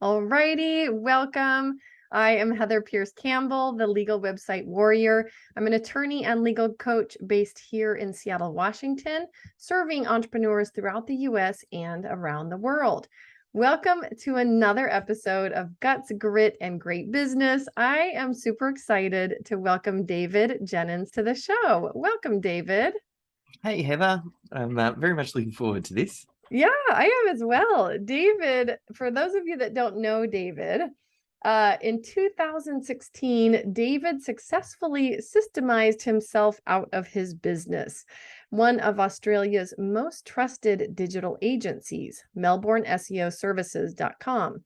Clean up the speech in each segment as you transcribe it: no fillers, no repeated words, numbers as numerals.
Alrighty, welcome. I am Heather Pierce Campbell, the legal website warrior. I'm an attorney and legal coach based here in Seattle, Washington, serving entrepreneurs throughout the US and around the world. Welcome to another episode of Guts, Grit, and Great Business. I am super excited to welcome David Jenyns to the show. Welcome, David. Hey, Heather. I'm very much looking forward to this. Yeah, I am as well. David, for those of you that don't know David, in 2016, David successfully systemized himself out of his business, one of Australia's most trusted digital agencies, melbourneseoservices.com.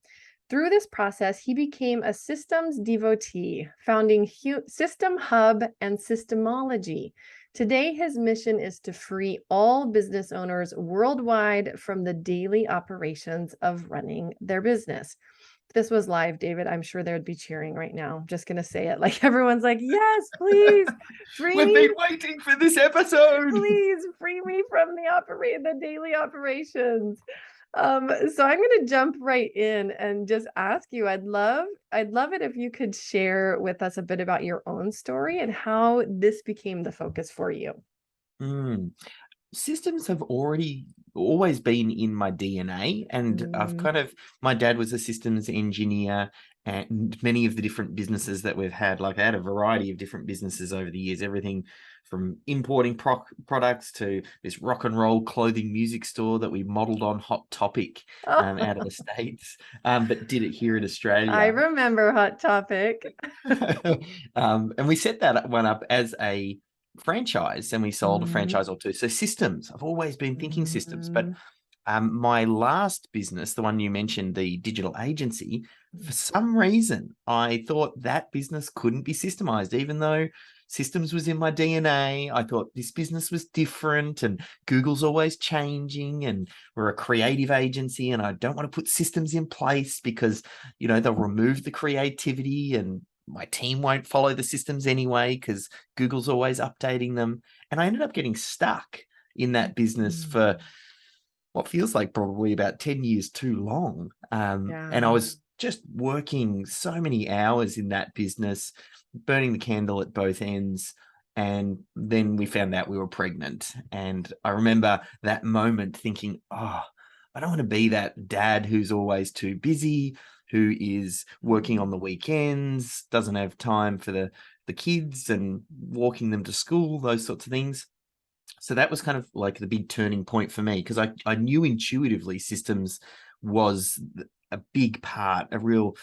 Through this process, he became a systems devotee, founding System Hub and Systemology. Today, his mission is to free all business owners worldwide from the daily operations of running their business. If this was live, David, I'm sure there'd be cheering right now. I'm just going to say it. Like everyone's like, yes, please free We've me. been waiting for this episode. Please free me from the daily operations. So I'm going to jump right in and just ask you, I'd love it if you could share with us a bit about your own story and how this became the focus for you. Systems have always been in my DNA, and my dad was a systems engineer, and many of the different businesses that we've had, like I had a variety of different businesses over the years, everything from importing products to this rock and roll clothing music store that we modeled on Hot Topic out of the States, but did it here in Australia. I remember Hot Topic. And we set that one up as a franchise, and we sold a franchise or two. So systems, I've always been thinking systems, but my last business, the one you mentioned, the digital agency, for some reason, I thought that business couldn't be systemized, even though systems was in my DNA. I thought this business was different, and Google's always changing, and we're a creative agency, and I don't want to put systems in place because, they'll remove the creativity, and my team won't follow the systems anyway because Google's always updating them. And I ended up getting stuck in that business for what feels like probably about 10 years too long. And I was just working so many hours in that business, burning the candle at both ends. And then we found out we were pregnant. And I remember that moment thinking, I don't want to be that dad who's always too busy, who is working on the weekends, doesn't have time for the kids and walking them to school, those sorts of things. So that was kind of like the big turning point for me, because I knew intuitively systems was a big part, a real,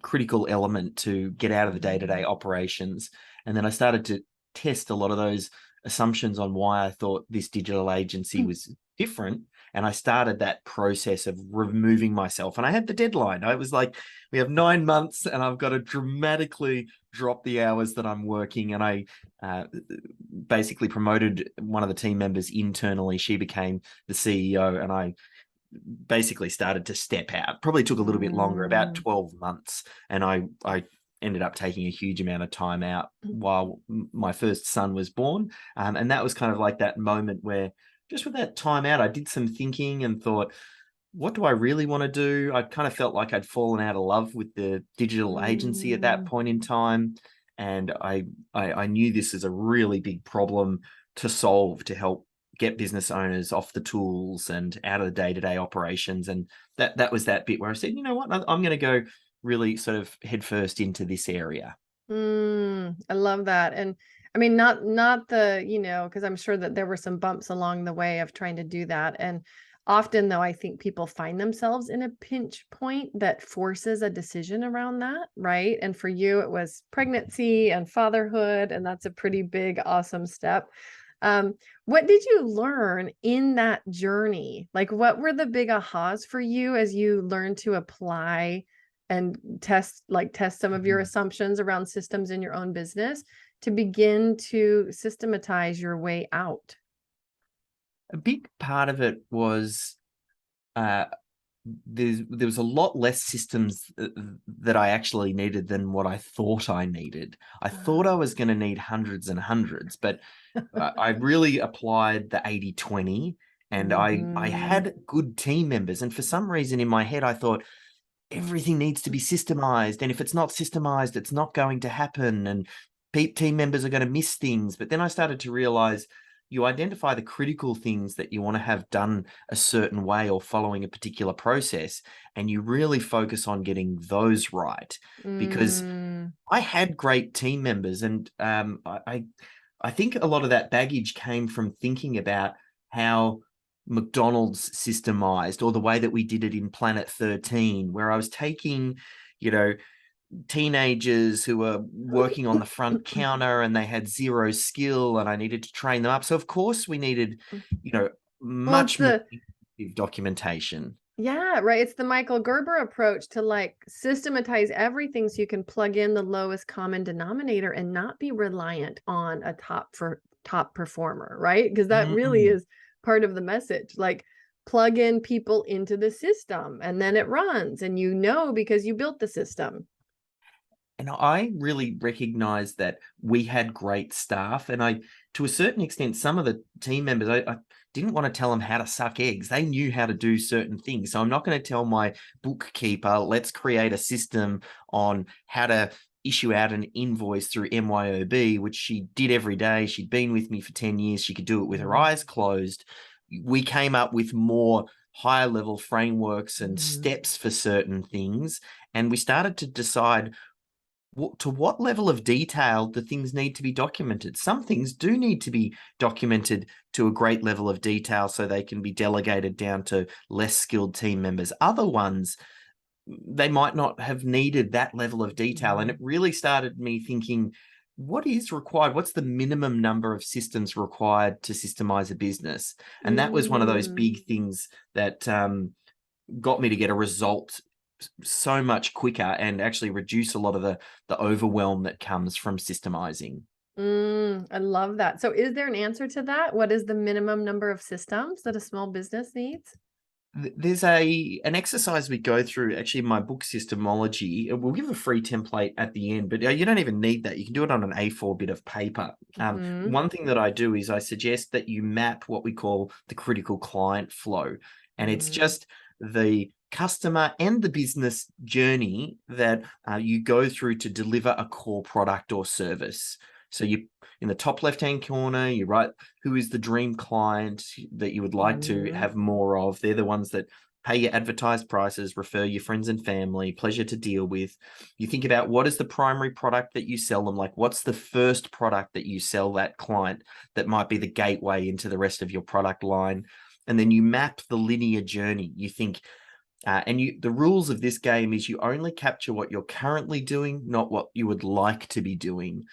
critical element to get out of the day-to-day operations. And then I started to test a lot of those assumptions on why I thought this digital agency was different. And I started that process of removing myself. And I had the deadline. I was like, we have 9 months and I've got to dramatically drop the hours that I'm working. And I basically promoted one of the team members internally. She became the CEO, and I basically started to step out. Probably took a little bit longer, about 12 months. And I ended up taking a huge amount of time out while my first son was born. And that was kind of like that moment where, just with that time out, I did some thinking and thought, what do I really want to do? I kind of felt like I'd fallen out of love with the digital agency at that point in time. And I knew this is a really big problem to solve, to help get business owners off the tools and out of the day-to-day operations. And that was that bit where I said, you know what, I'm going to go really sort of headfirst into this area. I love that. And I mean, not the, because I'm sure that there were some bumps along the way of trying to do that. And often, though, I think people find themselves in a pinch point that forces a decision around that, right? And for you, it was pregnancy and fatherhood, and that's a pretty big, awesome step. What did you learn in that journey? Like, what were the big ahas for you as you learned to apply and test some of your assumptions around systems in your own business to begin to systematize your way out? A big part of it was there was a lot less systems that I actually needed than what I thought I needed. I thought I was going to need hundreds and hundreds, but I really applied the 80-20, and I had good team members. And for some reason in my head, I thought, everything needs to be systemized. And if it's not systemized, it's not going to happen. And team members are going to miss things. But then I started to realize you identify the critical things that you want to have done a certain way or following a particular process, and you really focus on getting those right. Because Mm, I had great team members, and I think a lot of that baggage came from thinking about how McDonald's systemized, or the way that we did it in Planet 13, where I was taking, you know, teenagers who were working on the front counter and they had zero skill, and I needed to train them up. So of course we needed, well, it's much more the documentation. yeah, right. It's the Michael Gerber approach to like systematize everything so you can plug in the lowest common denominator and not be reliant on a top performer, right? Because that really Mm. is part of the message. Like plug in people into the system and then it runs and because you built the system. And I really recognized that we had great staff. And to a certain extent, some of the team members, I didn't want to tell them how to suck eggs. They knew how to do certain things. So I'm not going to tell my bookkeeper, let's create a system on how to issue out an invoice through MYOB, which she did every day. She'd been with me for 10 years. She could do it with her eyes closed. We came up with more higher level frameworks and steps for certain things. And we started to decide, to what level of detail do things need to be documented? Some things do need to be documented to a great level of detail so they can be delegated down to less skilled team members. Other ones, they might not have needed that level of detail. And it really started me thinking, what is required? What's the minimum number of systems required to systemize a business? And that was one of those Mm. big things that got me to get a result so much quicker and actually reduce a lot of the overwhelm that comes from systemizing. I love that. So is there an answer to that? What is the minimum number of systems that a small business needs? There's an exercise we go through, actually, in my book Systemology. We'll give a free template at the end, but you don't even need that. You can do it on an A4 bit of paper. One thing that I do is I suggest that you map what we call the critical client flow. And it's just the customer and the business journey that you go through to deliver a core product or service. So you, in the top left-hand corner, you write who is the dream client that you would like to have more of. They're the ones that pay your advertised prices, refer your friends and family, pleasure to deal with. You think about, what is the primary product that you sell them? Like, what's the first product that you sell that client that might be the gateway into the rest of your product line? And then you map the linear journey. You think, the rules of this game is you only capture what you're currently doing, not what you would like to be doing.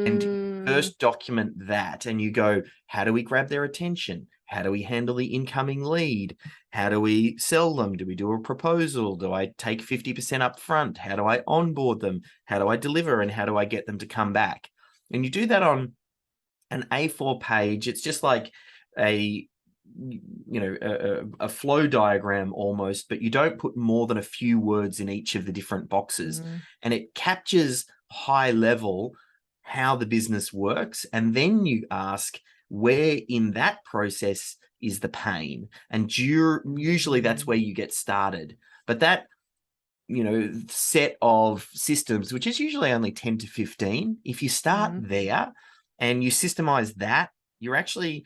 And Mm. first document that, and you go, how do we grab their attention? How do we handle the incoming lead? How do we sell them? Do we do a proposal? Do I take 50% up front? How do I onboard them? How do I deliver? And how do I get them to come back? And you do that on an A4 page. It's just like a a flow diagram almost, but you don't put more than a few words in each of the different boxes. And it captures high level how the business works. And then you ask, where in that process is the pain? And usually that's where you get started. But that, set of systems, which is usually only 10 to 15, if you start there and you systemize that, you're actually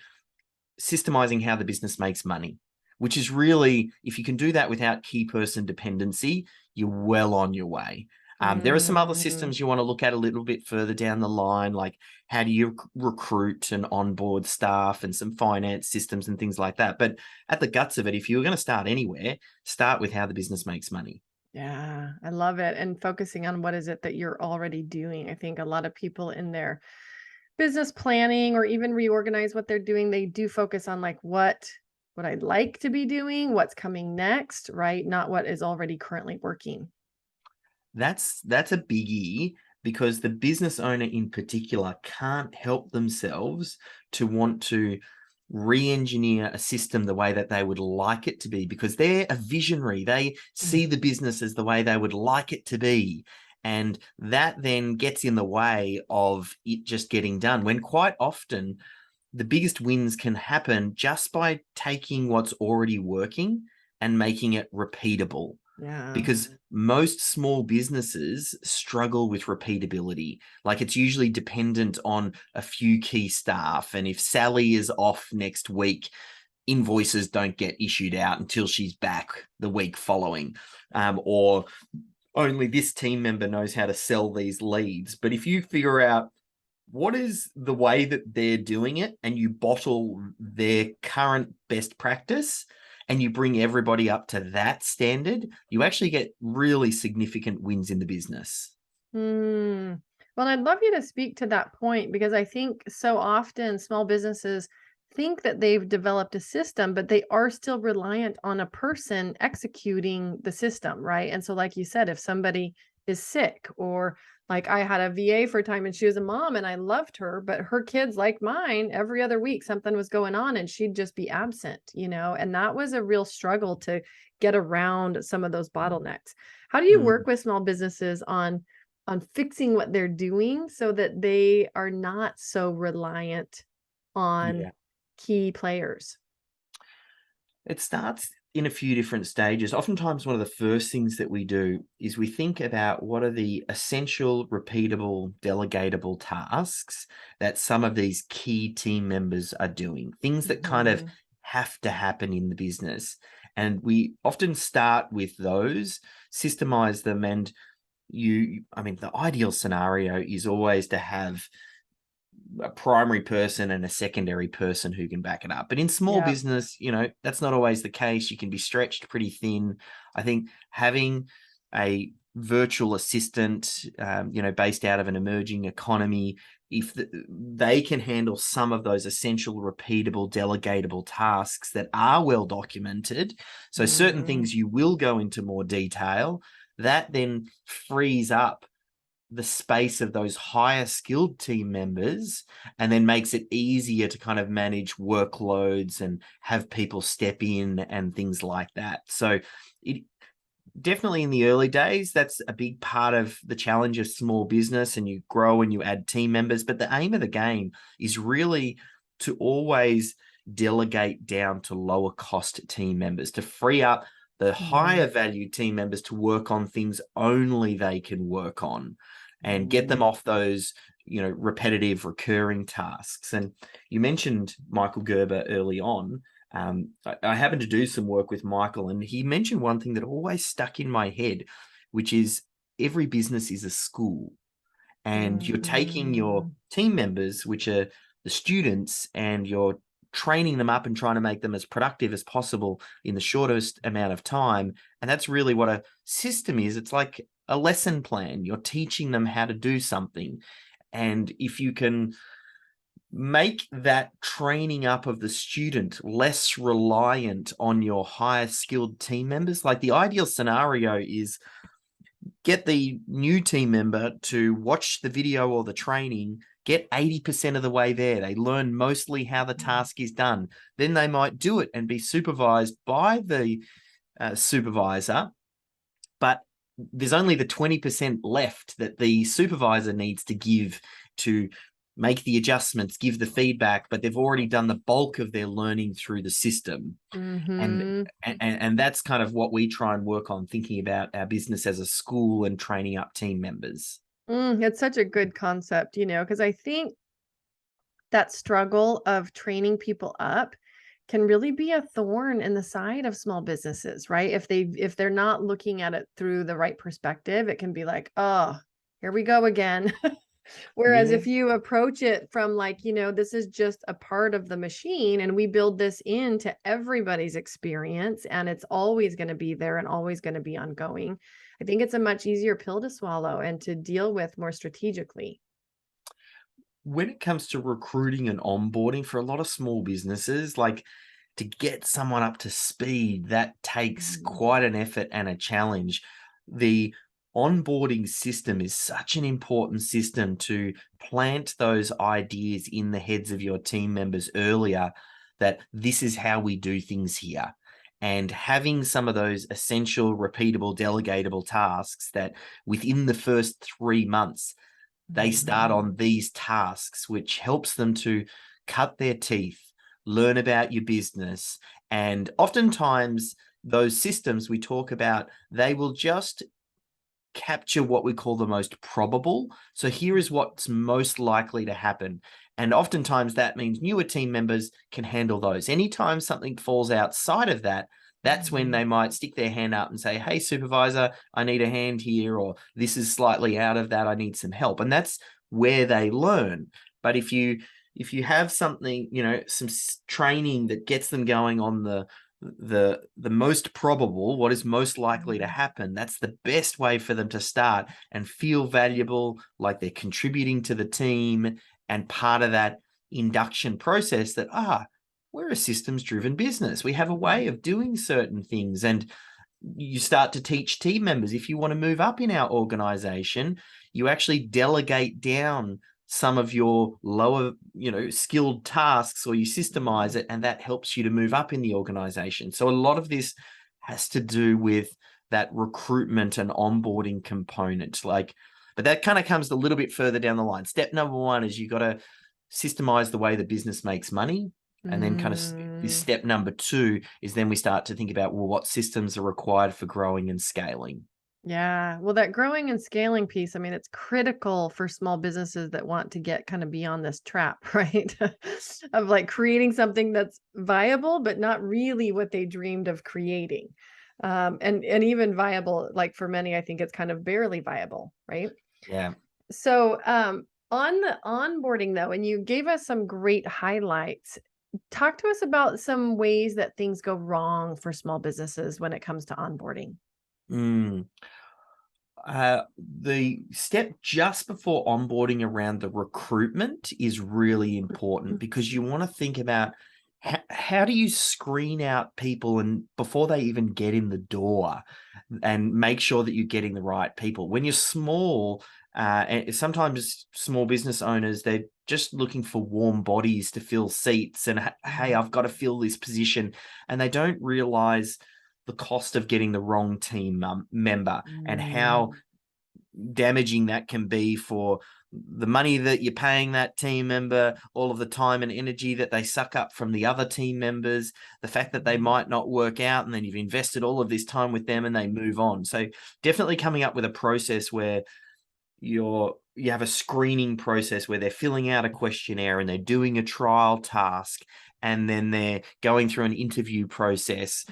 systemizing how the business makes money, which is really, if you can do that without key person dependency, you're well on your way. There are some other systems you want to look at a little bit further down the line, like how do you recruit and onboard staff, and some finance systems and things like that. But at the guts of it, if you're going to start anywhere, start with how the business makes money. Yeah, I love it. And focusing on what is it that you're already doing. I think a lot of people in their business planning or even reorganize what they're doing, they do focus on like what I'd like to be doing, what's coming next, right? Not what is already currently working. That's a biggie, because the business owner in particular can't help themselves to want to re-engineer a system the way that they would like it to be, because they're a visionary. They see the business as the way they would like it to be. And that then gets in the way of it just getting done, when quite often the biggest wins can happen just by taking what's already working and making it repeatable. Yeah. because most small businesses struggle with repeatability. Like it's usually dependent on a few key staff. And if Sally is off next week, invoices don't get issued out until she's back the week following. Or only this team member knows how to sell these leads. But if you figure out what is the way that they're doing it and you bottle their current best practice and you bring everybody up to that standard, you actually get really significant wins in the business. Hmm. Well, I'd love you to speak to that point because I think so often small businesses think that they've developed a system, but they are still reliant on a person executing the system, right? And so, like you said, if somebody is sick, or like I had a VA for a time and she was a mom and I loved her, but her kids, like mine, every other week something was going on and she'd just be absent, and that was a real struggle to get around some of those bottlenecks. How do you Mm, work with small businesses on fixing what they're doing so that they are not so reliant on yeah. key players? It starts in a few different stages. Oftentimes, one of the first things that we do is we think about what are the essential, repeatable, delegatable tasks that some of these key team members are doing, things that kind of Mhm. have to happen in the business. And we often start with those, systemize them, and I mean, the ideal scenario is always to have a primary person and a secondary person who can back it up. But in small Yeah. business, that's not always the case. You can be stretched pretty thin. I think having a virtual assistant, based out of an emerging economy, if they can handle some of those essential, repeatable, delegatable tasks that are well documented. So certain Mhm. things you will go into more detail, that then frees up the space of those higher skilled team members and then makes it easier to kind of manage workloads and have people step in and things like that. So it definitely in the early days, that's a big part of the challenge of small business, and you grow and you add team members. But the aim of the game is really to always delegate down to lower cost team members, to free up the Mhm. higher value team members to work on things only they can work on and get them Mhm. off those repetitive recurring tasks. And you mentioned Michael Gerber early on. I happened to do some work with Michael, and he mentioned one thing that always stuck in my head, which is every business is a school. And you're taking your Mhm. team members, which are the students, and you're training them up and trying to make them as productive as possible in the shortest amount of time. And that's really what a system is. It's like a lesson plan. You're teaching them how to do something. And if you can make that training up of the student less reliant on your higher skilled team members. Like the ideal scenario is get the new team member to watch the video or the training, get 80% of the way there. They learn mostly how the task is done. Then they might do it and be supervised by the supervisor, but there's only the 20% left that the supervisor needs to give to make the adjustments, give the feedback, but they've already done the bulk of their learning through the system. And Mhm. and that's kind of what we try and work on, thinking about our business as a school and training up team members. It's such a good concept, because I think that struggle of training people up can really be a thorn in the side of small businesses, right? If they're not looking at it through the right perspective, it can be like, "Oh, here we go again." Whereas Yeah. if you approach it from like, this is just a part of the machine and we build this into everybody's experience and it's always going to be there and always going to be ongoing. I think it's a much easier pill to swallow and to deal with more strategically. When it comes to recruiting and onboarding for a lot of small businesses, like to get someone up to speed, that takes Mhm. quite an effort and a challenge. The onboarding system is such an important system to plant those ideas in the heads of your team members earlier, that this is how we do things here. And having some of those essential, repeatable, delegatable tasks that within the first 3 months, they start Mhm. on these tasks, which helps them to cut their teeth, learn about your business, and oftentimes those systems we talk about, they will just capture what we call the most probable. So here is what's most likely to happen. And oftentimes that means newer team members can handle those. Anytime something falls outside of that, that's when they might stick their hand up and say, hey, supervisor, I need a hand here, or this is slightly out of that, I need some help. And that's where they learn. But if you have something, some training that gets them going on the most probable, what is most likely to happen, that's the best way for them to start and feel valuable, like they're contributing to the team and part of that induction process that, we're a systems driven business. We have a way of doing certain things. And you start to teach team members, if you want to move up in our organization, you actually delegate down some of your lower, skilled tasks, or you systemize it, and that helps you to move up in the organization. So a lot of this has to do with that recruitment and onboarding component. But that kind of comes a little bit further down the line. Step number one is you got to systemize the way the business makes money. And then kind of this step number two is then we start to think about, well, what systems are required for growing and scaling. Yeah. Well, that growing and scaling piece, I mean, it's critical for small businesses that want to get kind of beyond this trap, right? Of like creating something that's viable, but not really what they dreamed of creating. And even viable, like for many, I think it's kind of barely viable, right? Yeah. So on the onboarding though, and you gave us some great highlights. Talk to us about some ways that things go wrong for small businesses when it comes to onboarding. The step just before onboarding around the recruitment is really important, because you want to think about how do you screen out people and before they even get in the door, and make sure that you're getting the right people. When you're small, and sometimes small business owners, they're just looking for warm bodies to fill seats and, hey, I've got to fill this position. And they don't realize the cost of getting the wrong team member and how damaging that can be for the money that you're paying that team member, all of the time and energy that they suck up from the other team members, the fact that they might not work out, and then you've invested all of this time with them and they move on. So definitely coming up with a process where you have a screening process where they're filling out a questionnaire and they're doing a trial task, and then they're going through an interview process.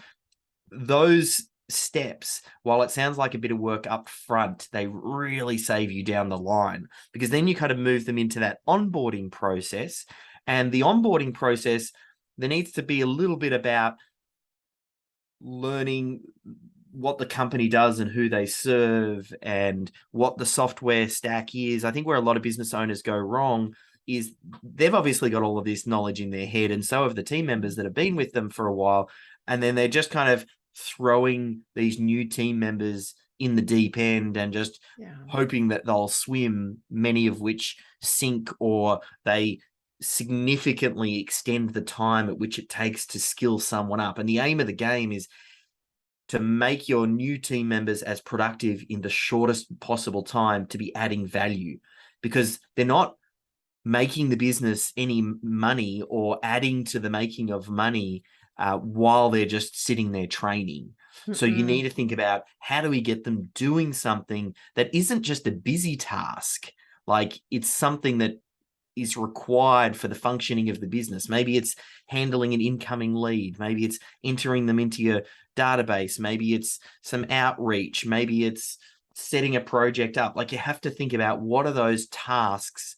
Those steps, while it sounds like a bit of work up front, they really save you down the line, because then you kind of move them into that onboarding process. And the onboarding process, there needs to be a little bit about learning what the company does and who they serve and what the software stack is. I think where a lot of business owners go wrong is they've obviously got all of this knowledge in their head, and so have the team members that have been with them for a while, and then they're just kind of throwing these new team members in the deep end and just hoping that they'll swim, many of which sink, or they significantly extend the time at which it takes to skill someone up. And the aim of the game is to make your new team members as productive in the shortest possible time to be adding value, because they're not making the business any money or adding to the making of money while they're just sitting there training. So you need to think about, how do we get them doing something that isn't just a busy task? Like, it's something that is required for the functioning of the business. Maybe it's handling an incoming lead. Maybe it's entering them into your database. Maybe it's some outreach. Maybe it's setting a project up. Like, you have to think about, what are those tasks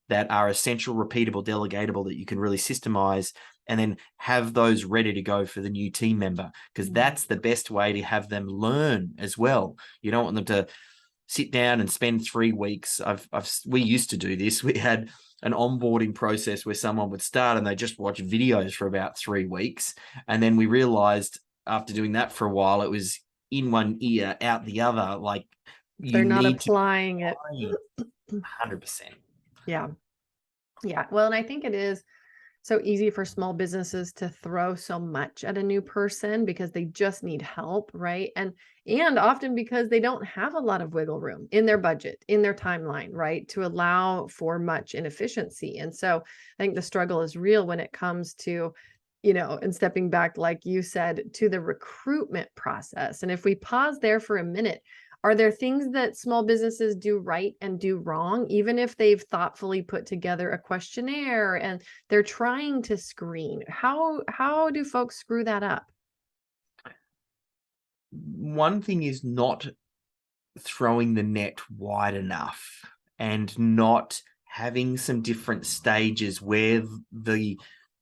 that are essential, repeatable, delegatable, that you can really systemize, and then have those ready to go for the new team member, because that's the best way to have them learn as well. You don't want them to sit down and spend 3 weeks. We used to do this. We had an onboarding process where someone would start and they just watch videos for about 3 weeks. And then we realized after doing that for a while, it was in one ear, out the other. Like, they're not applying it. 100%. Yeah. Yeah. Well, and I think it is so easy for small businesses to throw so much at a new person because they just need help, right? And often because they don't have a lot of wiggle room in their budget, in their timeline, right, to allow for much inefficiency. And so I think the struggle is real when it comes to, and stepping back, like you said, to the recruitment process. And if we pause there for a minute, are there things that small businesses do right and do wrong, even if they've thoughtfully put together a questionnaire and they're trying to screen? How do folks screw that up? One thing is not throwing the net wide enough and not having some different stages where the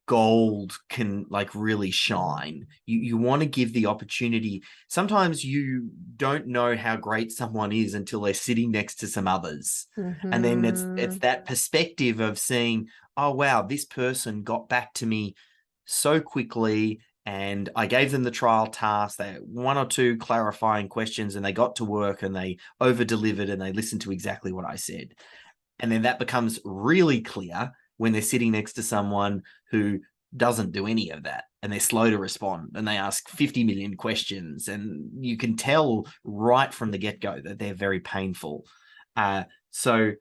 gold can like really shine. You want to give the opportunity. Sometimes you don't know how great someone is until they're sitting next to some others. And then it's that perspective of seeing, oh wow, this person got back to me so quickly, and I gave them the trial task. They had one or two clarifying questions, and they got to work and they over delivered and they listened to exactly what I said. And then that becomes really clear when they're sitting next to someone who doesn't do any of that, and they're slow to respond and they ask 50 million questions. And you can tell right from the get-go that they're very painful. So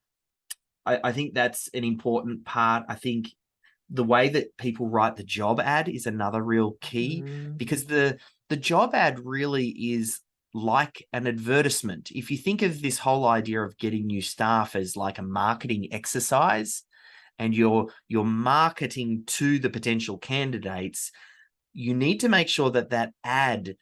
I think that's an important part. I think the way that people write the job ad is another real key, because the job ad really is like an advertisement. If you think of this whole idea of getting new staff as like a marketing exercise, and you're marketing to the potential candidates, you need to make sure that that ad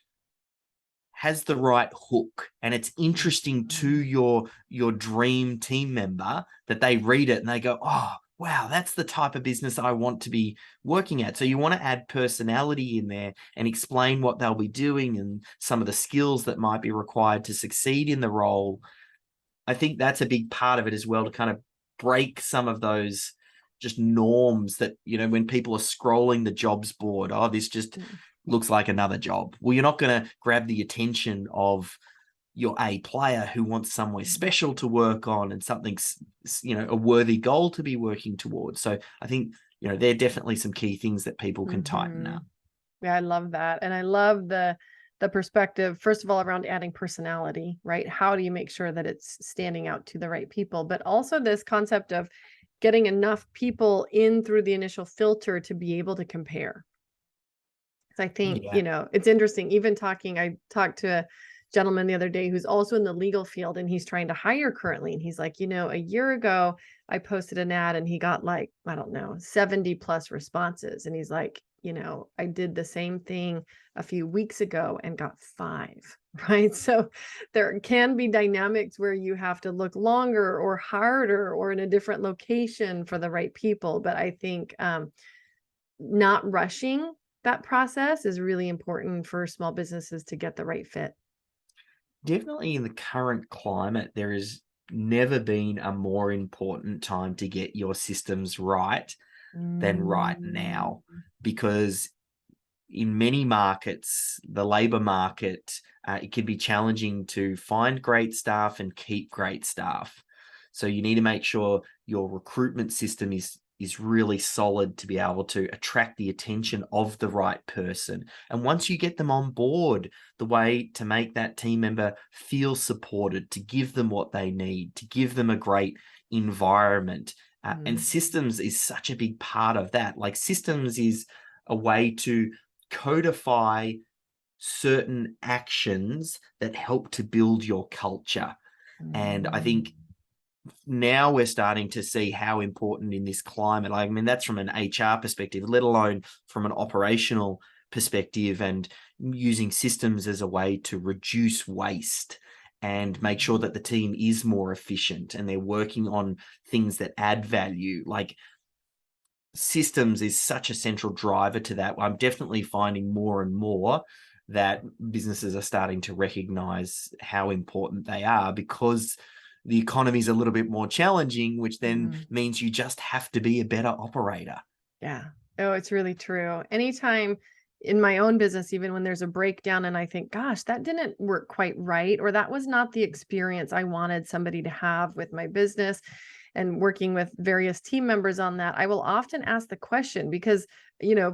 has the right hook and it's interesting to your dream team member, that they read it and they go, oh wow, that's the type of business I want to be working at. So you want to add personality in there and explain what they'll be doing and some of the skills that might be required to succeed in the role. I think that's a big part of it as well, to kind of break some of those just norms that, when people are scrolling the jobs board, oh, this just looks like another job. Well, you're not going to grab the attention of your A player who wants somewhere special to work on and something, a worthy goal to be working towards. So I think, there are definitely some key things that people can tighten up. Yeah, I love that. And I love the perspective, first of all, around adding personality, right? How do you make sure that it's standing out to the right people? But also this concept of getting enough people in through the initial filter to be able to compare. I think, it's interesting. I talked to a gentleman the other day who's also in the legal field, and he's trying to hire currently. And he's like, a year ago, I posted an ad and he got like, I don't know, 70 plus responses. And he's like, I did the same thing a few weeks ago and got 5, right? So there can be dynamics where you have to look longer or harder or in a different location for the right people. But I think not rushing that process is really important for small businesses to get the right fit. Definitely in the current climate, there has never been a more important time to get your systems right than right now, because in many markets, the labor market, it can be challenging to find great staff and keep great staff. So you need to make sure your recruitment system is really solid to be able to attract the attention of the right person. And once you get them on board, the way to make that team member feel supported, to give them what they need, to give them a great environment. And systems is such a big part of that. Like, systems is a way to codify certain actions that help to build your culture. And I think now we're starting to see how important in this climate, I mean, that's from an HR perspective, let alone from an operational perspective, and using systems as a way to reduce waste and make sure that the team is more efficient and they're working on things that add value. Like, systems is such a central driver to that. I'm definitely finding more and more that businesses are starting to recognize how important they are, because the economy is a little bit more challenging, which then means you just have to be a better operator. Yeah. Oh, it's really true. Anytime in my own business, even when there's a breakdown and I think, gosh, that didn't work quite right, or that was not the experience I wanted somebody to have with my business, and working with various team members on that, I will often ask the question, because,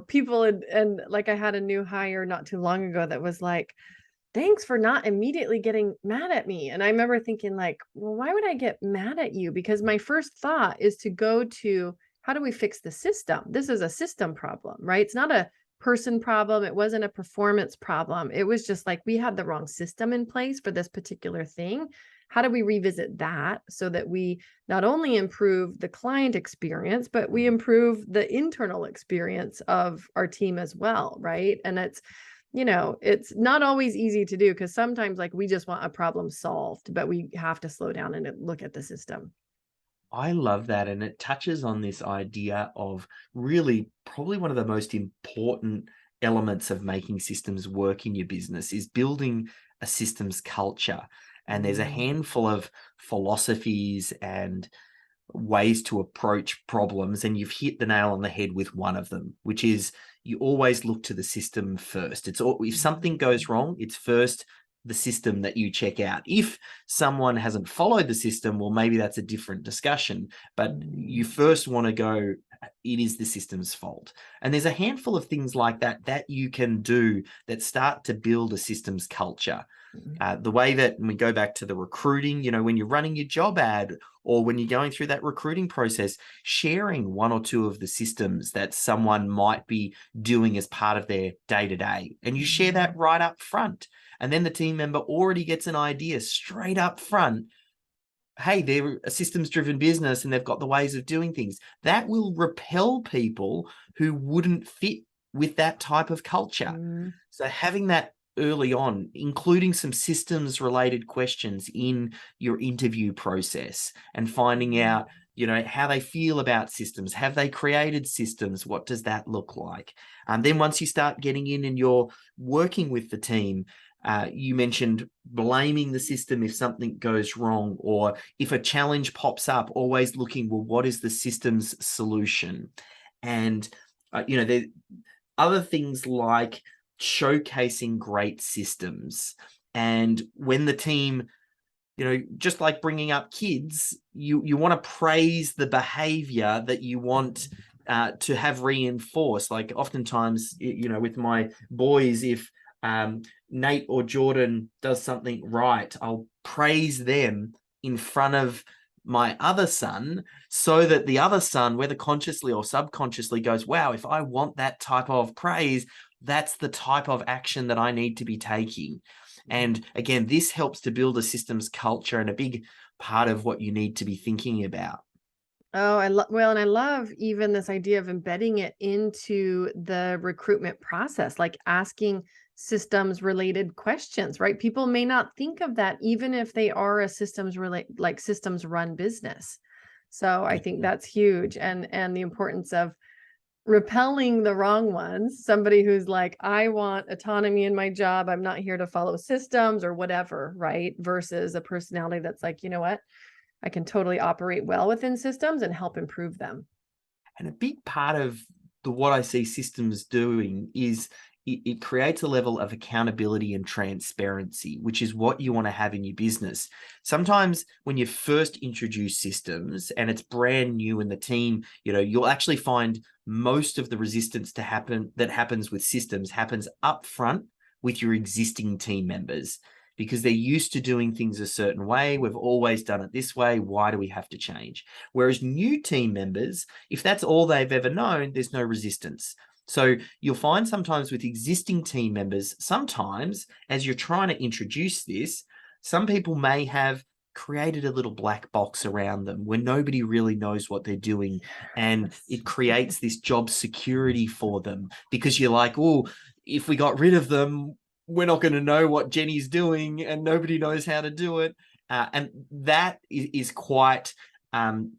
people, and like I had a new hire not too long ago that was like, thanks for not immediately getting mad at me. And I remember thinking like, well, why would I get mad at you? Because my first thought is to go to, how do we fix the system? This is a system problem, right? It's not a person problem. It wasn't a performance problem. It was just like we had the wrong system in place for this particular thing. How do we revisit that so that we not only improve the client experience, but we improve the internal experience of our team as well, right? And it's not always easy to do, because sometimes like we just want a problem solved, but we have to slow down and look at the system. I love that. And it touches on this idea of really probably one of the most important elements of making systems work in your business is building a systems culture. And there's a handful of philosophies and ways to approach problems. And you've hit the nail on the head with one of them, which is you always look to the system first. If something goes wrong, it's first the system that you check out. If someone hasn't followed the system, well, maybe that's a different discussion, but you first want to go, it is the system's fault. And there's a handful of things like that you can do that start to build a systems culture. The way that, when we go back to the recruiting, when you're running your job ad or when you're going through that recruiting process, sharing one or two of the systems that someone might be doing as part of their day-to-day, and you share that right up front. And then the team member already gets an idea straight up front. Hey, they're a systems-driven business and they've got the ways of doing things. That will repel people who wouldn't fit with that type of culture. So having that early on, including some systems related questions in your interview process and finding out, how they feel about systems. Have they created systems? What does that look like? And then once you start getting in and you're working with the team, you mentioned blaming the system if something goes wrong, or if a challenge pops up, always looking, well, what is the system's solution? And, there other things like showcasing great systems. And when the team, just like bringing up kids, you want to praise the behavior that you want to have reinforced. Like oftentimes, with my boys, if Nate or Jordan does something right, I'll praise them in front of my other son, so that the other son, whether consciously or subconsciously, goes, wow, if I want that type of praise, that's the type of action that I need to be taking. And again, this helps to build a systems culture, and a big part of what you need to be thinking about. Oh, and I love even this idea of embedding it into the recruitment process, like asking systems related questions, right? People may not think of that, even if they are a systems run business. So I think that's huge. And the importance of repelling the wrong ones, somebody who's like, I want autonomy in my job, I'm not here to follow systems or whatever, right? Versus a personality that's like, you know what? I can totally operate well within systems and help improve them. And a big part of what I see systems doing is it creates a level of accountability and transparency, which is what you want to have in your business. Sometimes when you first introduce systems and it's brand new in the team, you'll actually find most of the resistance that happens with systems happens up front with your existing team members, because they're used to doing things a certain way. We've always done it this way. Why do we have to change? Whereas new team members, if that's all they've ever known, there's no resistance. So you'll find sometimes with existing team members, sometimes as you're trying to introduce this, some people may have created a little black box around them where nobody really knows what they're doing. And it creates this job security for them, because you're like, oh, if we got rid of them, we're not going to know what Jenny's doing and nobody knows how to do it. And that is quite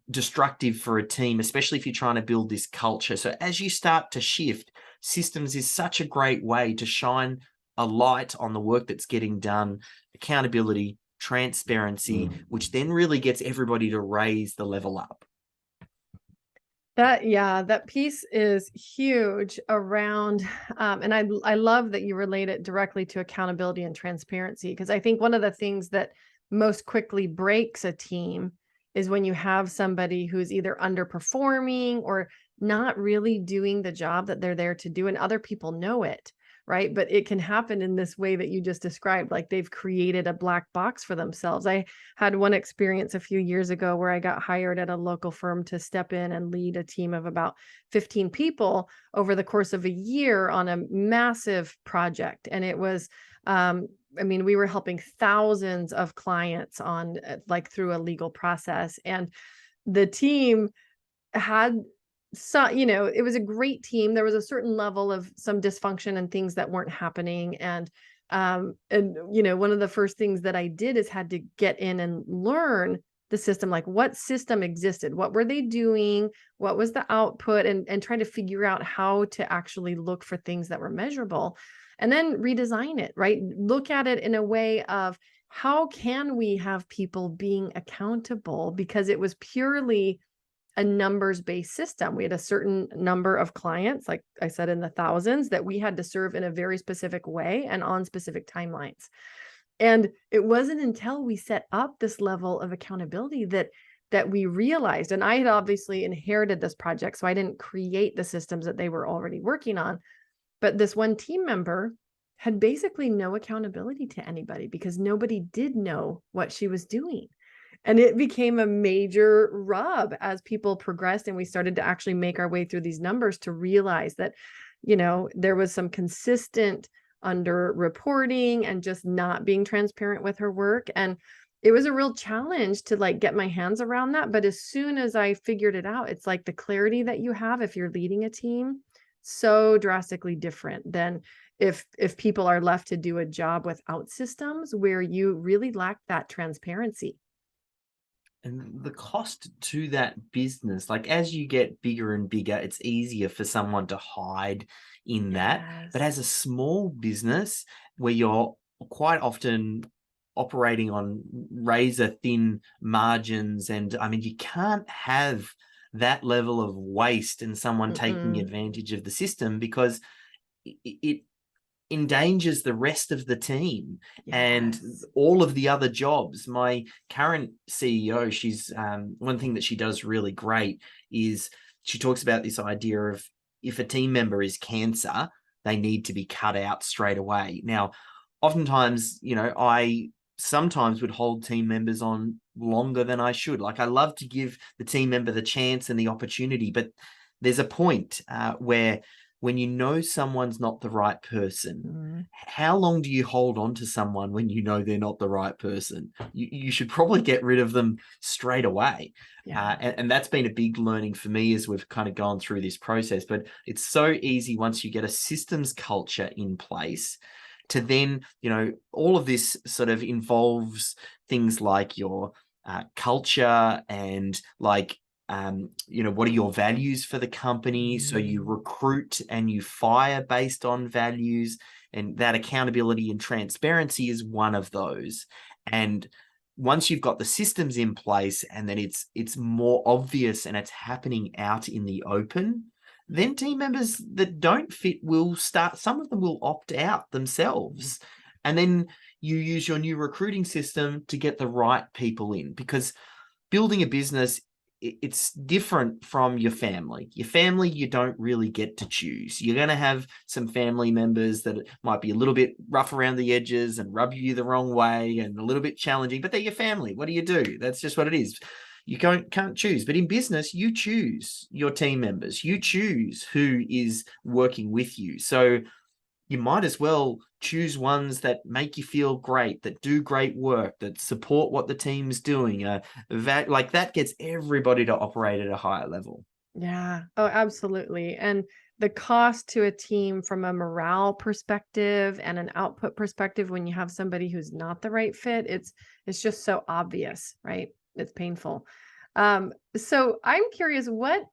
destructive for a team, especially if you're trying to build this culture. So as you start to shift, systems is such a great way to shine a light on the work that's getting done, accountability, transparency, which then really gets everybody to raise the level up. That piece is huge around, and I love that you relate it directly to accountability and transparency, because I think one of the things that most quickly breaks a team is when you have somebody who's either underperforming or not really doing the job that they're there to do, and other people know it, right? But it can happen in this way that you just described, like they've created a black box for themselves. I had one experience a few years ago where I got hired at a local firm to step in and lead a team of about 15 people over the course of a year on a massive project. And it was, I mean, we were helping thousands of clients on like through a legal process. And the team had, so, you know, it was a great team. There was a certain level of some dysfunction and things that weren't happening. And you know, one of the first things that I did is had to get in and learn the system, like what system existed, what were they doing, what was the output, and try to figure out how to actually look for things that were measurable, and then redesign it, right? Look at it in a way of how can we have people being accountable, because it was purely a numbers-based system. We had a certain number of clients, like I said, in the thousands, that we had to serve in a very specific way and on specific timelines. And it wasn't until we set up this level of accountability that we realized, and I had obviously inherited this project, so I didn't create the systems that they were already working on, but this one team member had basically no accountability to anybody because nobody did know what she was doing. And it became a major rub as people progressed and we started to actually make our way through these numbers to realize that, you know, there was some consistent under reporting and just not being transparent with her work. And it was a real challenge to like get my hands around that. But as soon as I figured it out, it's like the clarity that you have if you're leading a team, so drastically different than if people are left to do a job without systems where you really lack that transparency. And the cost to that business, like as you get bigger and bigger, it's easier for someone to hide in that. But Yes. as a small business where you're quite often operating on razor thin margins, and I mean, you can't have that level of waste and someone taking Mm-mm. advantage of the system, because it endangers the rest of the team and Yes. all of the other jobs. My current CEO, she's one thing that she does really great is she talks about this idea of if a team member is cancer, they need to be cut out straight away. Now, oftentimes, you know, I sometimes would hold team members on longer than I should. Like I love to give the team member the chance and the opportunity, but there's a point where when you know someone's not the right person, Mm. how long do you hold on to someone when you know they're not the right person? You should probably get rid of them straight away. Yeah. And that's been a big learning for me as we've kind of gone through this process. But it's so easy once you get a systems culture in place to then, you know, all of this sort of involves things like your culture and like you know, what are your values for the company? So you Mm. recruit and you fire based on values, and that accountability and transparency is one of those. And once you've got the systems in place and then it's more obvious and it's happening out in the open, then team members that don't fit will start, some of them will opt out themselves. And then you use your new recruiting system to get the right people in, because building a business, it's different from your family. Your family, you don't really get to choose. You're going to have some family members that might be a little bit rough around the edges and rub you the wrong way and a little bit challenging, but they're your family. What do you do? That's just what it is. You can't choose. But in business, you choose your team members. You choose who is working with you. So you might as well choose ones that make you feel great, that do great work, that support what the team's doing. Like that gets everybody to operate at a higher level. Yeah. Oh, absolutely. And the cost to a team from a morale perspective and an output perspective when you have somebody who's not the right fit, it's just so obvious, right? It's painful. So I'm curious what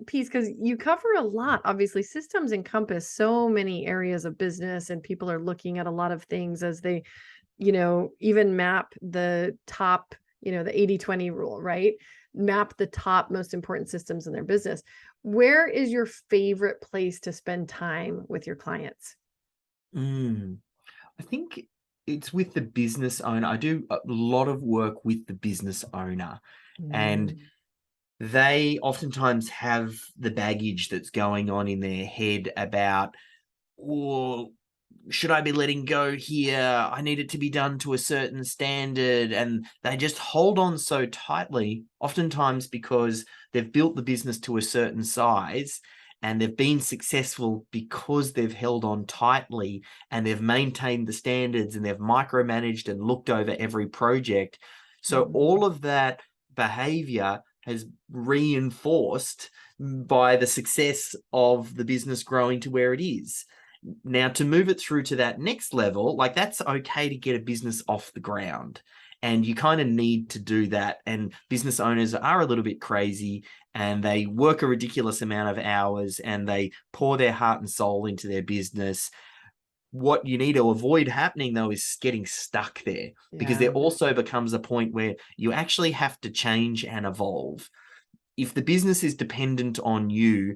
piece, because you cover a lot, obviously systems encompass so many areas of business and people are looking at a lot of things as they, you know, even map the top, you know, the 80/20 rule, right? Map the top most important systems in their business. Where is your favorite place to spend time with your clients? Mm. I think it's with the business owner. I do a lot of work with the business owner, and Mm. they oftentimes have the baggage that's going on in their head about, well, should I be letting go here? I need it to be done to a certain standard. And they just hold on so tightly, oftentimes because they've built the business to a certain size and they've been successful because they've held on tightly and they've maintained the standards and they've micromanaged and looked over every project. So all of that behavior has reinforced by the success of the business growing to where it is. Now, to move it through to that next level, like that's okay to get a business off the ground. And you kind of need to do that. And business owners are a little bit crazy and they work a ridiculous amount of hours and they pour their heart and soul into their business. What you need to avoid happening, though, is getting stuck there, because there also becomes a point where you actually have to change and evolve. If the business is dependent on you,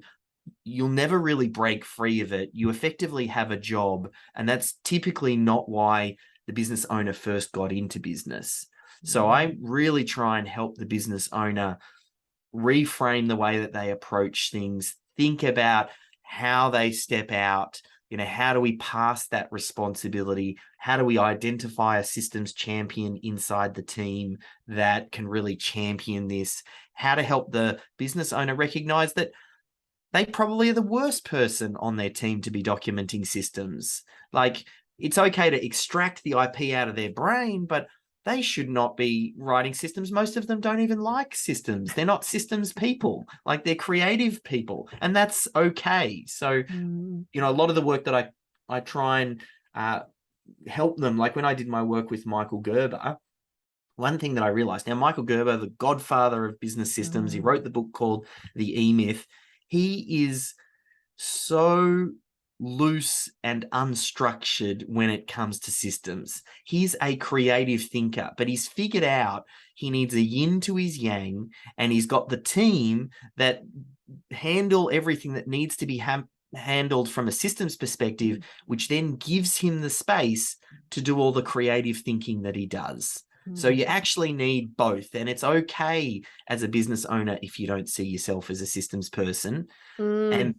you'll never really break free of it. You effectively have a job, and that's typically not why the business owner first got into business. So I really try and help the business owner reframe the way that they approach things, think about how they step out. How do we pass that responsibility? How do we identify a systems champion inside the team that can really champion this? How to help the business owner recognize that they probably are the worst person on their team to be documenting systems. Like, it's okay to extract the IP out of their brain, but they should not be writing systems. Most of them don't even like systems. They're not systems people. Like, they're creative people, and that's okay. So, a lot of the work that I try and help them, like when I did my work with Michael Gerber, one thing that I realized, now Michael Gerber, the godfather of business systems, he wrote the book called The E-Myth. He is so loose and unstructured when it comes to systems. He's a creative thinker, but he's figured out he needs a yin to his yang, and he's got the team that handle everything that needs to be handled from a systems perspective, which then gives him the space to do all the creative thinking that he does. So you actually need both, and it's okay as a business owner if you don't see yourself as a systems person. And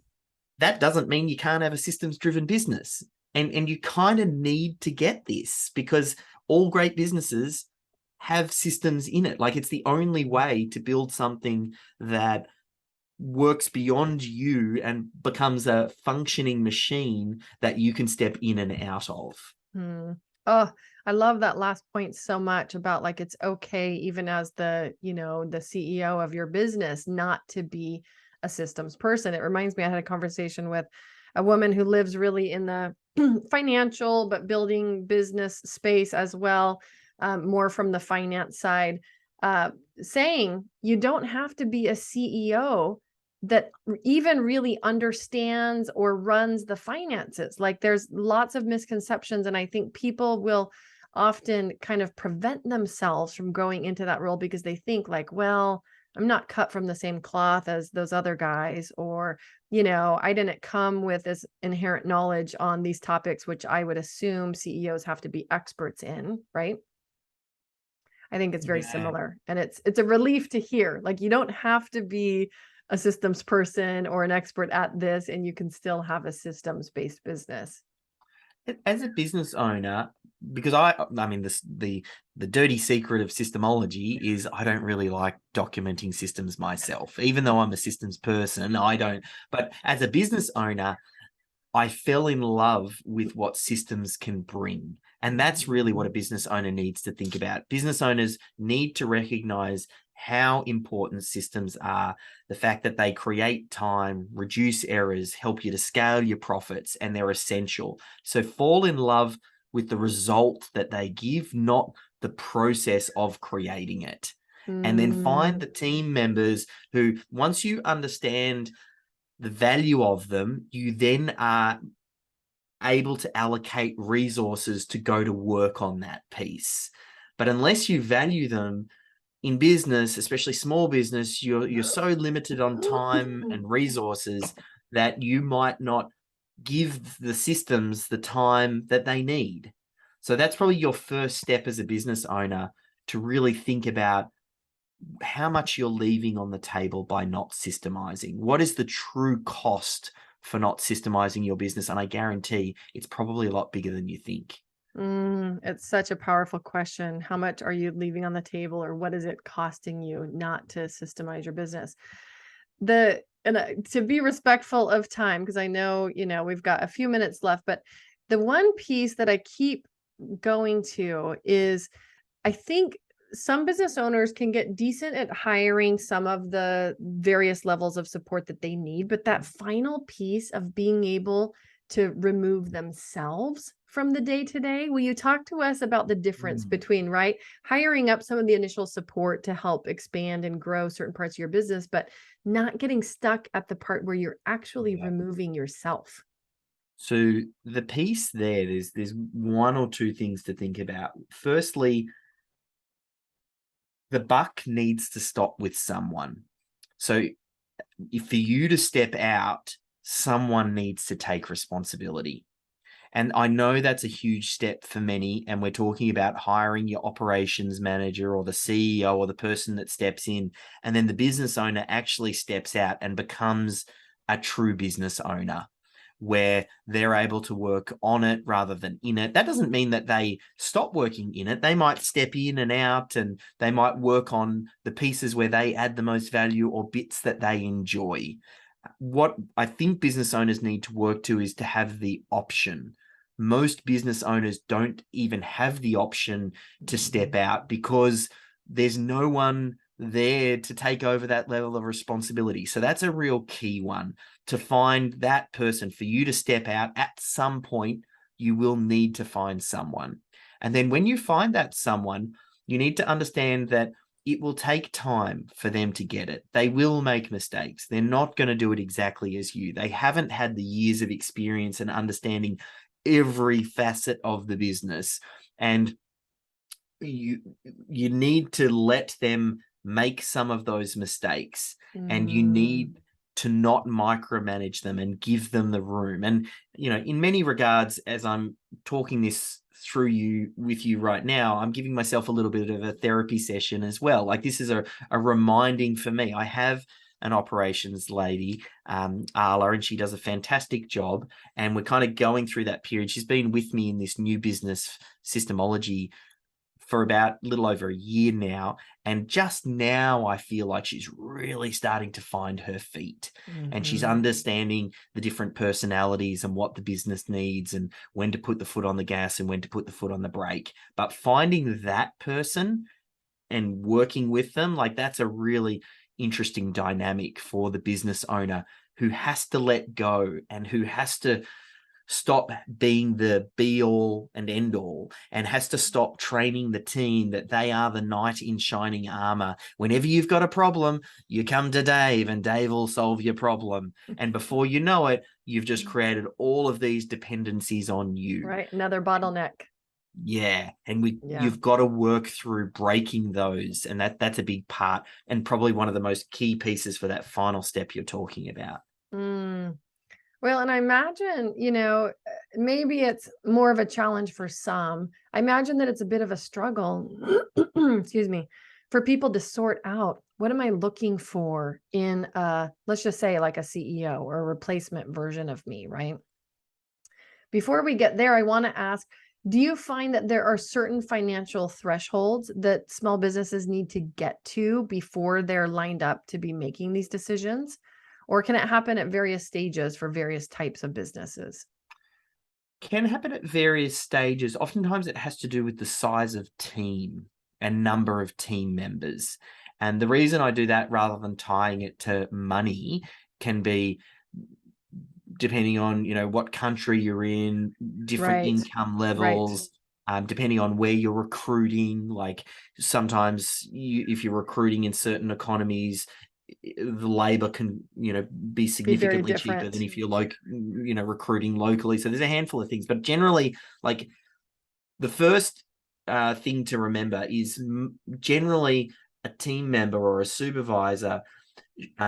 that doesn't mean you can't have a systems-driven business. And you kind of need to get this, because all great businesses have systems in it. Like, it's the only way to build something that works beyond you and becomes a functioning machine that you can step in and out of. Oh, I love that last point so much about, like, it's okay, even as the CEO of your business, not to be a systems person. It reminds me, I had a conversation with a woman who lives really in the financial, but building business space as well, more from the finance side, saying you don't have to be a CEO that even really understands or runs the finances. Like, there's lots of misconceptions, and I think people will often kind of prevent themselves from going into that role because they think like, well, I'm not cut from the same cloth as those other guys, or, I didn't come with this inherent knowledge on these topics, which I would assume CEOs have to be experts in, right? I think it's very similar, and it's a relief to hear, like, you don't have to be a systems person or an expert at this, and you can still have a systems-based business. As a business owner, because I mean, the dirty secret of systemology is I don't really like documenting systems myself. Even though I'm a systems person, I don't. But as a business owner, I fell in love with what systems can bring. And that's really what a business owner needs to think about. Business owners need to recognize how important systems are, the fact that they create time, reduce errors, help you to scale your profits, and they're essential. So fall in love with the result that they give, not the process of creating it. And then find the team members who, once you understand the value of them, you then are able to allocate resources to go to work on that piece. But unless you value them in business, especially small business, you're so limited on time and resources that you might not give the systems the time that they need. So that's probably your first step as a business owner, to really think about how much you're leaving on the table by not systemizing. What is the true cost for not systemizing your business. And I guarantee it's probably a lot bigger than you think. It's such a powerful question. How much are you leaving on the table, or what is it costing you not to systemize your business? To be respectful of time, because I know, we've got a few minutes left, but the one piece that I keep going to is, I think some business owners can get decent at hiring some of the various levels of support that they need, but that final piece of being able to remove themselves from the day to day. Will you talk to us about the difference between, right, hiring up some of the initial support to help expand and grow certain parts of your business, but not getting stuck at the part where you're actually removing yourself? So the piece there's one or two things to think about. Firstly, the buck needs to stop with someone. So for you to step out, someone needs to take responsibility. And I know that's a huge step for many. And we're talking about hiring your operations manager or the CEO or the person that steps in. And then the business owner actually steps out and becomes a true business owner, where they're able to work on it rather than in it. That doesn't mean that they stop working in it. They might step in and out, and they might work on the pieces where they add the most value or bits that they enjoy. What I think business owners need to work to is to have the option. Most business owners don't even have the option to step out because there's no one there to take over that level of responsibility. So that's a real key one, to find that person. For you to step out at some point, you will need to find someone. And then when you find that someone, you need to understand that it will take time for them to get it. They will make mistakes. They're not going to do it exactly as you. They haven't had the years of experience and understanding every facet of the business. And you need to let them make some of those mistakes, and you need to not micromanage them and give them the room. And, in many regards, as I'm talking this through with you right now, I'm giving myself a little bit of a therapy session as well. Like, this is a reminding for me. I have an operations lady, Arla, and she does a fantastic job. And we're kind of going through that period. She's been with me in this new business systemology for about a little over a year now. And just now I feel like she's really starting to find her feet, and she's understanding the different personalities and what the business needs and when to put the foot on the gas and when to put the foot on the brake. But finding that person and working with them, like, that's a really interesting dynamic for the business owner, who has to let go and who has to stop being the be all and end all, and has to stop training the team that they are the knight in shining armor. Whenever you've got a problem, you come to Dave and Dave will solve your problem. And before you know it, you've just created all of these dependencies on you. Right. Another bottleneck. Yeah. And you've got to work through breaking those. And that's a big part, and probably one of the most key pieces for that final step you're talking about. Well, and I imagine, maybe it's more of a challenge for some. I imagine that it's a bit of a struggle, excuse me, for people to sort out, what am I looking for in let's just say like a CEO or a replacement version of me, right? Before we get there, I want to ask, do you find that there are certain financial thresholds that small businesses need to get to before they're lined up to be making these decisions? Or can it happen at various stages for various types of businesses? Can happen at various stages. Oftentimes it has to do with the size of team and number of team members. And the reason I do that rather than tying it to money can be depending on, what country you're in, different income levels, depending on where you're recruiting. Like, sometimes if you're recruiting in certain economies, the labor can, be significantly cheaper than if you're recruiting locally. So there's a handful of things, but generally, like, the first thing to remember is generally a team member or a supervisor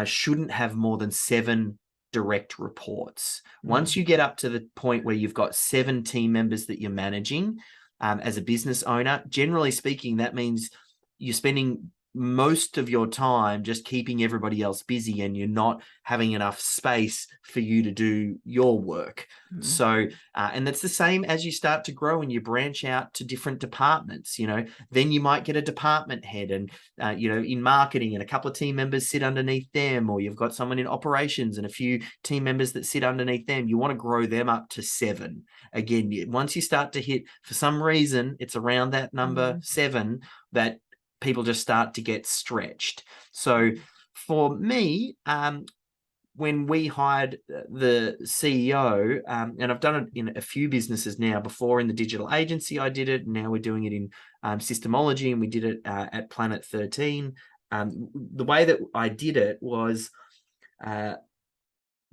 shouldn't have more than 7 direct reports. Once you get up to the point where you've got 7 team members that you're managing, as a business owner, generally speaking, that means you're spending most of your time just keeping everybody else busy, and you're not having enough space for you to do your work. So, and that's the same as you start to grow and you branch out to different departments, then you might get a department head and, in marketing, and a couple of team members sit underneath them, or you've got someone in operations and a few team members that sit underneath them. You want to grow them up to 7. Again, once you start to hit, for some reason, it's around that number 7 that people just start to get stretched. So for me, when we hired the CEO, and I've done it in a few businesses now. Before in the digital agency, I did it. Now we're doing it in Systemology, and we did it at Planet 13. The way that I did it was the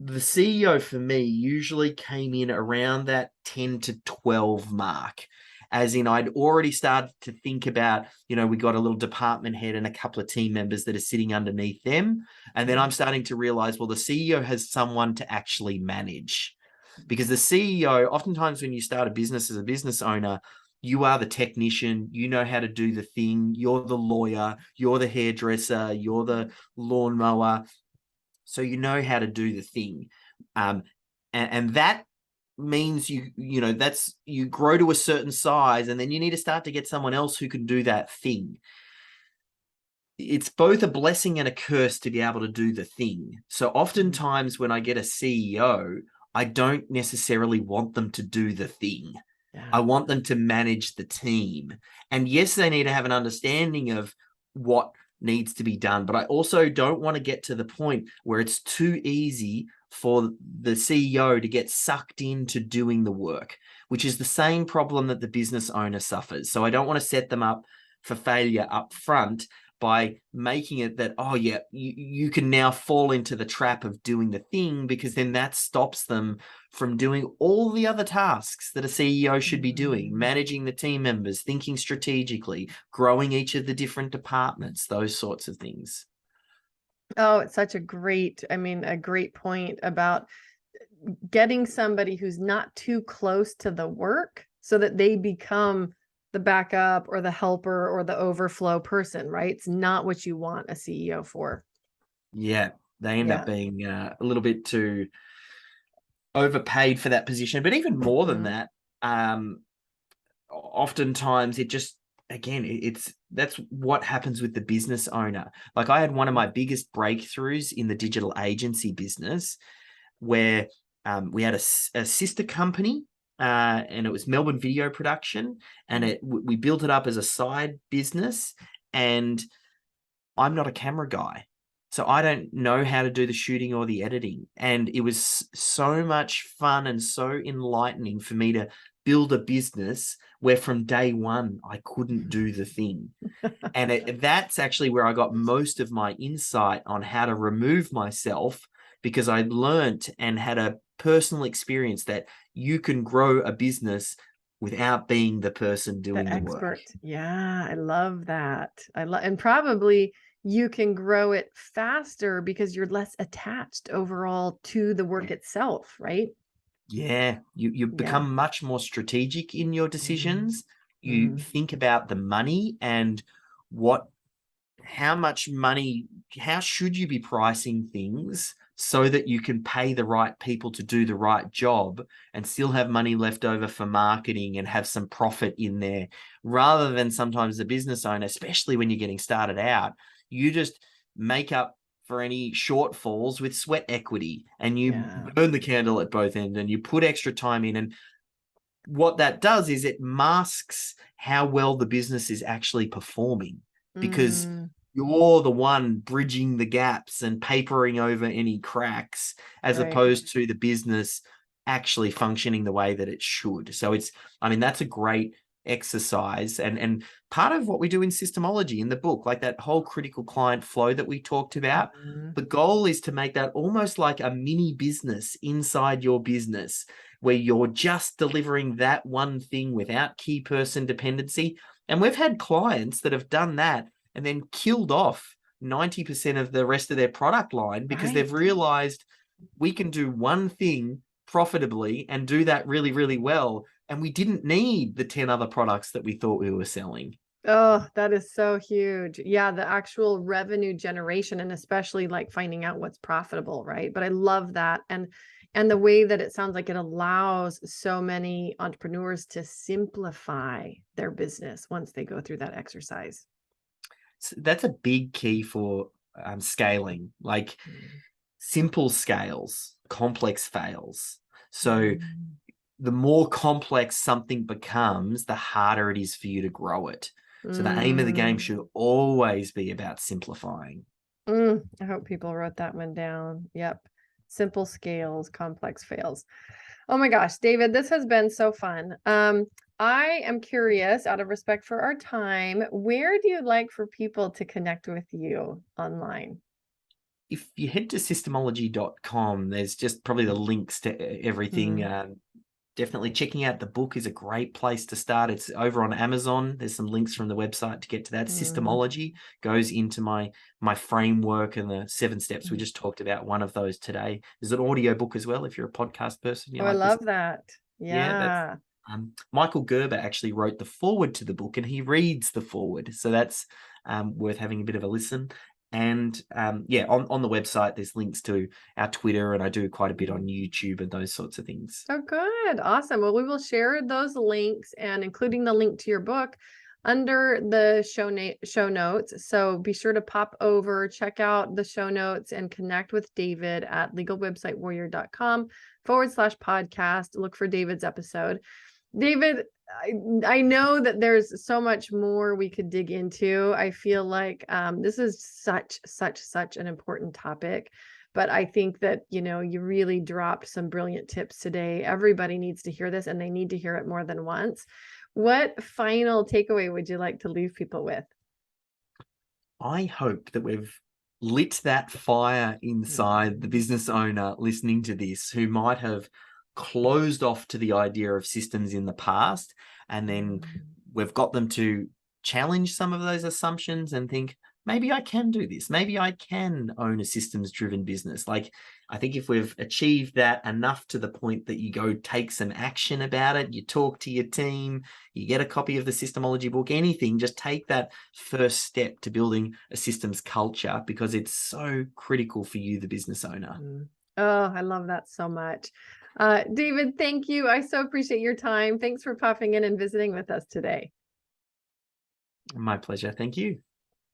CEO for me usually came in around that 10 to 12 mark. As in, I'd already started to think about, we got a little department head and a couple of team members that are sitting underneath them. And then I'm starting to realize, well, the CEO has someone to actually manage. Because the CEO, oftentimes when you start a business as a business owner, you are the technician, you know how to do the thing, you're the lawyer, you're the hairdresser, you're the lawnmower. So you know how to do the thing. And that means you grow to a certain size, and then you need to start to get someone else who can do that thing. It's both a blessing and a curse to be able to do the thing. So oftentimes when I get a CEO, I don't necessarily want them to do the thing. I want them to manage the team. And yes, they need to have an understanding of what needs to be done, but I also don't want to get to the point where it's too easy for the CEO to get sucked into doing the work, which is the same problem that the business owner suffers. So I don't want to set them up for failure up front by making it that, oh yeah, you can now fall into the trap of doing the thing, because then that stops them from doing all the other tasks that a CEO should be doing, managing the team members, thinking strategically, growing each of the different departments, those sorts of things. Oh, it's such a great point about getting somebody who's not too close to the work so that they become the backup or the helper or the overflow person, right? It's not what you want a CEO for. Yeah, they end up being a little bit too overpaid for that position. But even more than that, oftentimes it just, again, that's what happens with the business owner. Like, I had one of my biggest breakthroughs in the digital agency business where we had a sister company, and it was Melbourne Video Production, and we built it up as a side business. And I'm not a camera guy, so I don't know how to do the shooting or the editing. And it was so much fun and so enlightening for me to build a business where from day one I couldn't do the thing. And that's actually where I got most of my insight on how to remove myself, because I learned and had a personal experience that you can grow a business without being the person doing the work. Yeah, I love that. And probably you can grow it faster because you're less attached overall to the work itself, right? Yeah, you become much more strategic in your decisions. You think about the money and how should you be pricing things so that you can pay the right people to do the right job and still have money left over for marketing and have some profit in there, rather than sometimes the business owner, especially when you're getting started out, you just make up for any shortfalls with sweat equity, and you burn the candle at both ends, and you put extra time in. And what that does is it masks how well the business is actually performing, because you're the one bridging the gaps and papering over any cracks, as opposed to the business actually functioning the way that it should. So that's a great exercise, and part of what we do in Systemology in the book, like that whole critical client flow that we talked about, the goal is to make that almost like a mini business inside your business, where you're just delivering that one thing without key person dependency. And we've had clients that have done that and then killed off 90% of the rest of their product line, because they've realized we can do one thing profitably and do that really, really well, and we didn't need the 10 other products that we thought we were selling. Oh, that is so huge. Yeah, the actual revenue generation and especially like finding out what's profitable, right? But I love that. And the way that it sounds like it allows so many entrepreneurs to simplify their business once they go through that exercise. So that's a big key for scaling, like Mm. simple scales, complex fails. So Mm. the more complex something becomes, the harder it is for you to grow it. So the aim of the game Mm. should always be about simplifying. I hope people wrote that one down. Yep. Simple scales, complex fails. Oh my gosh, David, this has been so fun. I am curious, out of respect for our time, where do you like for people to connect with you online? If you head to systemology.com, there's just probably the links to everything. Mm. Definitely checking out the book is a great place to start. It's over on Amazon. There's some links from the website to get to that. Mm. Systemology goes into my framework and the 7 steps. We just talked about one of those today. There's an audio book as well. If you're a podcast person, you Oh, I like this. love that. Yeah, that's Yeah. Michael Gerber actually wrote the foreword to the book, and he reads the foreword, so that's worth having a bit of a listen. And yeah, on the website, there's links to our Twitter, and I do quite a bit on YouTube and those sorts of things. Oh, good. Awesome. Well, we will share those links and including the link to your book under the show notes. So be sure to pop over, check out the show notes and connect with David at legalwebsitewarrior.com/podcast. Look for David's episode. David, I know that there's so much more we could dig into. I feel like this is such an important topic. But I think that, you really dropped some brilliant tips today. Everybody needs to hear this and they need to hear it more than once. What final takeaway would you like to leave people with? I hope that we've lit that fire inside the business owner listening to this, who might have closed off to the idea of systems in the past, and then we've got them to challenge some of those assumptions and think, maybe I can do this. Maybe I can own a systems driven business. Like, I think if we've achieved that enough to the point that you go take some action about it, you talk to your team, you get a copy of the Systemology book, anything, just take that first step to building a systems culture, because it's so critical for you, the business owner. Oh, I love that so much. David, thank you. I so appreciate your time. Thanks for popping in and visiting with us today. My pleasure. Thank you.